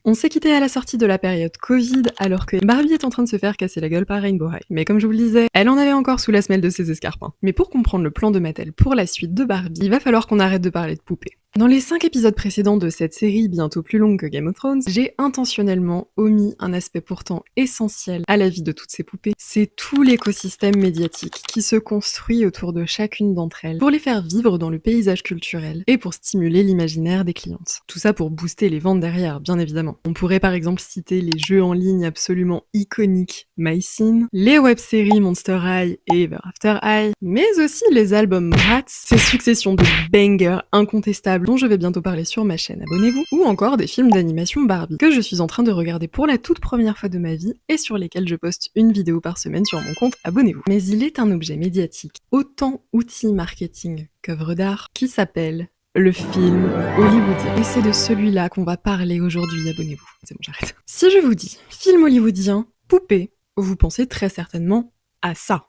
On s'est quitté à la sortie de la période Covid, alors que Barbie est en train de se faire casser la gueule par Rainbow High. Mais comme je vous le disais, elle en avait encore sous la semelle de ses escarpins. Mais pour comprendre le plan de Mattel pour la suite de Barbie, il va falloir qu'on arrête de parler de poupées. Dans les 5 épisodes précédents de cette série, bientôt plus longue que Game of Thrones, j'ai intentionnellement omis un aspect pourtant essentiel à la vie de toutes ces poupées. C'est tout l'écosystème médiatique qui se construit autour de chacune d'entre elles pour les faire vivre dans le paysage culturel et pour stimuler l'imaginaire des clientes. Tout ça pour booster les ventes derrière, bien évidemment. On pourrait par exemple citer les jeux en ligne absolument iconiques My Scene, les web-séries Monster High et Ever After High, mais aussi les albums Bratz, ces successions de bangers incontestables dont je vais bientôt parler sur ma chaîne, abonnez-vous, ou encore des films d'animation Barbie, que je suis en train de regarder pour la toute première fois de ma vie et sur lesquels je poste une vidéo par semaine sur mon compte, abonnez-vous. Mais il est un objet médiatique, autant outil marketing qu'œuvre d'art, qui s'appelle le film hollywoodien. Et c'est de celui-là qu'on va parler aujourd'hui, abonnez-vous. C'est bon, j'arrête. Si je vous dis film hollywoodien, poupée, vous pensez très certainement à ça.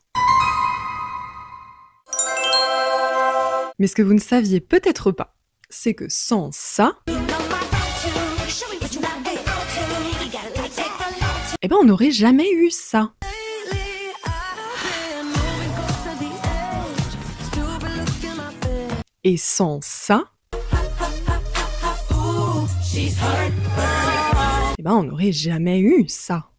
Mais ce que vous ne saviez peut-être pas, c'est que sans ça, eh ben on n'aurait jamais eu ça. Et sans ça, eh ben on n'aurait jamais eu ça.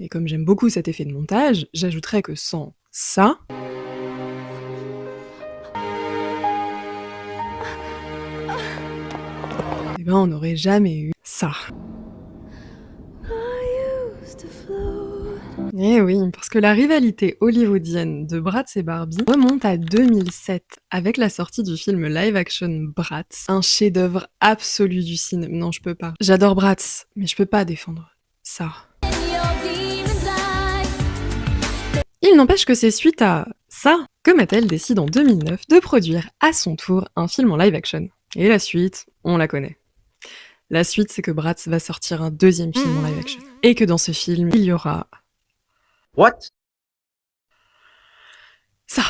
Et comme j'aime beaucoup cet effet de montage, j'ajouterais que sans ça, eh ben on n'aurait jamais eu ça. Eh oui, parce que la rivalité hollywoodienne de Bratz et Barbie remonte à 2007 avec la sortie du film live-action Bratz, un chef-d'œuvre absolu du cinéma. Non, je peux pas. J'adore Bratz, mais je peux pas défendre ça. Il n'empêche que c'est suite à ça que Mattel décide en 2009 de produire à son tour un film en live-action. Et la suite, on la connaît. La suite, c'est que Bratz va sortir un deuxième film en live-action. Et que dans ce film, il y aura... What? ça.